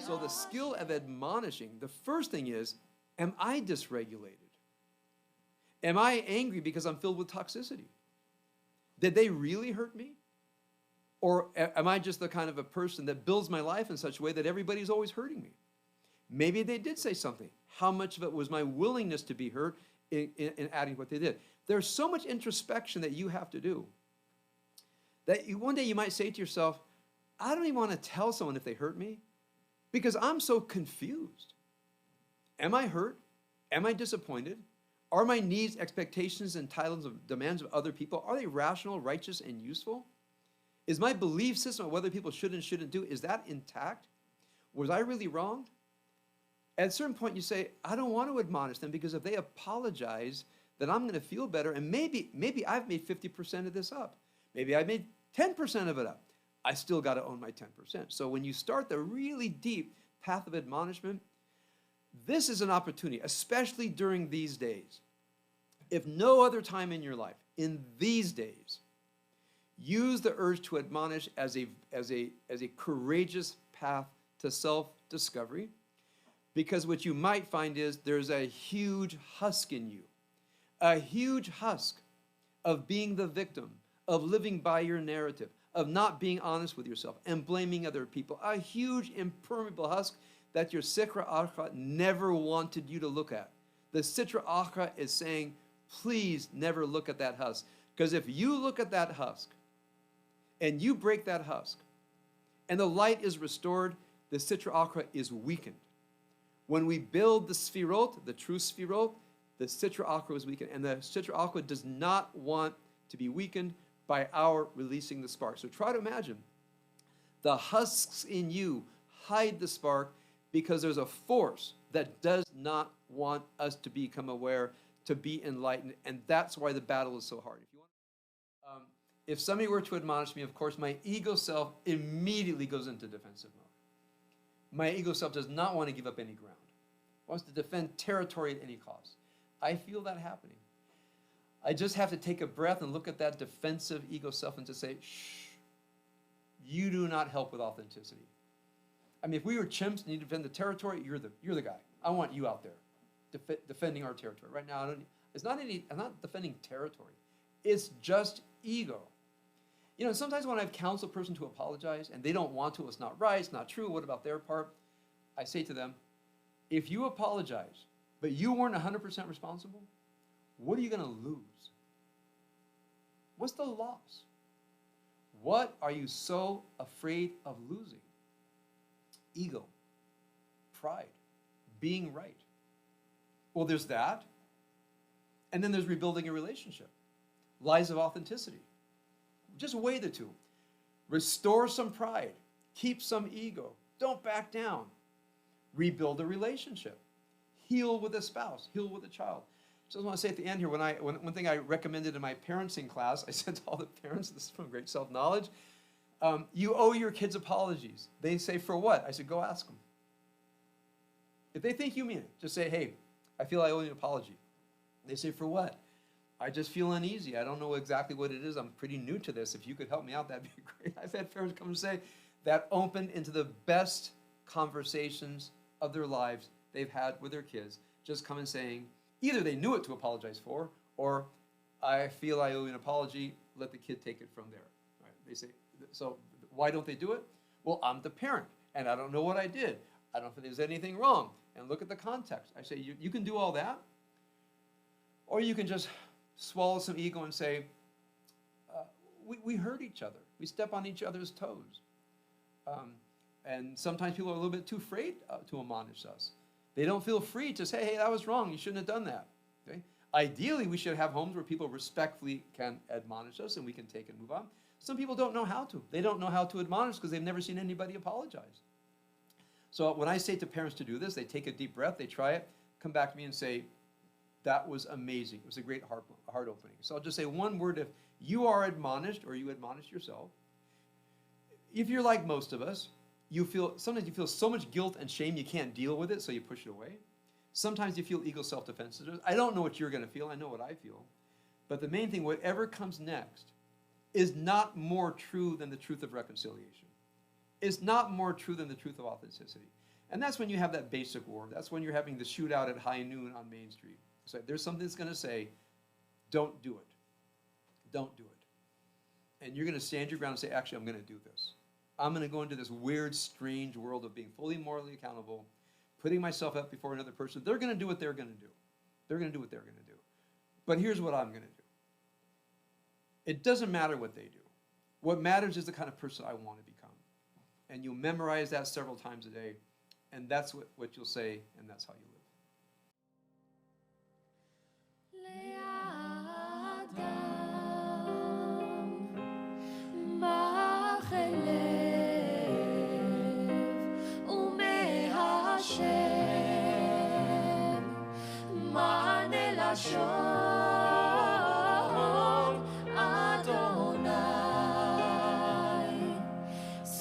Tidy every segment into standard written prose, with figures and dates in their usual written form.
So the skill of admonishing, the first thing is, am I dysregulated? Am I angry because I'm filled with toxicity? Did they really hurt me? Or am I just the kind of a person that builds my life in such a way that everybody's always hurting me? Maybe they did say something. How much of it was my willingness to be hurt in adding what they did? There's so much introspection that you have to do that one day you might say to yourself, I don't even want to tell someone if they hurt me because I'm so confused. Am I hurt? Am I disappointed? Are my needs, expectations, entitlements, demands of other people, are they rational, righteous, and useful? Is my belief system of whether people should and shouldn't do, is that intact? Was I really wrong? At a certain point, you say, I don't want to admonish them because if they apologize, then I'm going to feel better. And maybe I've made 50% of this up. Maybe I made 10% of it up. I still got to own my 10%. So when you start the really deep path of admonishment, this is an opportunity, especially during these days. If no other time in your life, in these days, use the urge to admonish as a courageous path to self-discovery, because what you might find is there's a huge husk in you, a huge husk of being the victim, of living by your narrative, of not being honest with yourself and blaming other people, a huge impermeable husk that your Sitra Achra never wanted you to look at. The Sitra Achra is saying, please never look at that husk. Because if you look at that husk and you break that husk and the light is restored, the Sitra Achra is weakened. When we build the Sfirot, the true Sfirot, the Sitra Achra is weakened. And the Sitra Achra does not want to be weakened by our releasing the spark. So try to imagine the husks in you hide the spark because there's a force that does not want us to become aware, to be enlightened, and that's why the battle is so hard. If somebody were to admonish me, of course, my ego self immediately goes into defensive mode. My ego self does not want to give up any ground. It wants to defend territory at any cost. I feel that happening. I just have to take a breath and look at that defensive ego self and to say, shh, you do not help with authenticity. I mean, if we were chimps and you defend the territory, you're the guy. I want you out there defending our territory. Right now, I'm not defending territory. It's just ego. You know, sometimes when I've counseled a person to apologize and they don't want to, it's not right, it's not true, what about their part? I say to them, if you apologize, but you weren't 100% responsible, what are you going to lose? What's the loss? What are you so afraid of losing? Ego, pride, being right. Well, there's that. And then there's rebuilding a relationship. Lies of authenticity. Just weigh the two. Restore some pride. Keep some ego. Don't back down. Rebuild a relationship. Heal with a spouse. Heal with a child. So I just want to say at the end here, one thing I recommended in my parenting class, I said to all the parents, this is from great self-knowledge, you owe your kids apologies. They say, for what? I said, go ask them. If they think you mean it, just say, hey, I feel I owe you an apology. They say, for what? I just feel uneasy. I don't know exactly what it is. I'm pretty new to this. If you could help me out, that'd be great. I've had parents come and say that opened into the best conversations of their lives they've had with their kids. Just come and saying, either they knew it to apologize for, or I feel I owe you an apology. Let the kid take it from there. Right? They say, so why don't they do it? Well, I'm the parent, and I don't know what I did. I don't think there's anything wrong. And look at the context. I say, you can do all that, or you can just swallow some ego and say, we hurt each other. We step on each other's toes. And sometimes people are a little bit too afraid to admonish us. They don't feel free to say, hey, that was wrong. You shouldn't have done that. Okay? Ideally, we should have homes where people respectfully can admonish us and we can take and move on. Some people don't know how to. They don't know how to admonish because they've never seen anybody apologize. So when I say to parents to do this, they take a deep breath, they try it, come back to me and say, that was amazing. It was a great heart opening. So I'll just say one word. If you are admonished or you admonish yourself, if you're like most of us, sometimes you feel so much guilt and shame you can't deal with it, so you push it away. Sometimes you feel ego self-defense. I don't know what you're going to feel. I know what I feel. But the main thing, whatever comes next, is not more true than the truth of reconciliation. It's not more true than the truth of authenticity. And that's when you have that basic war. That's when you're having the shootout at high noon on Main Street. It's like there's something that's going to say, don't do it. Don't do it. And you're going to stand your ground and say, actually, I'm going to do this. I'm going to go into this weird, strange world of being fully morally accountable, putting myself up before another person. They're going to do what they're going to do. They're going to do what they're going to do. But here's what I'm going to do. It doesn't matter what they do. What matters is the kind of person I want to become. And you'll memorize that several times a day, and that's what you'll say, and that's how you live.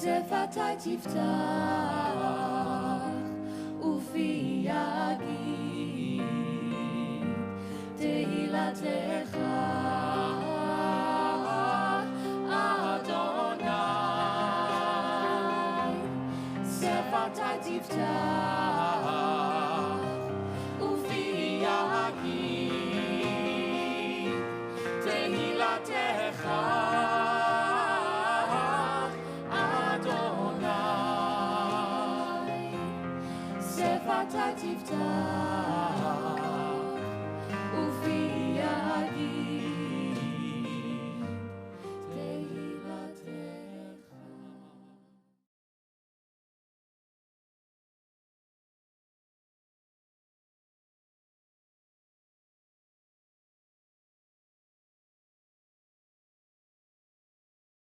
שפתי תפתח ופי יגיד תהילתך אדוני שפתי תפתח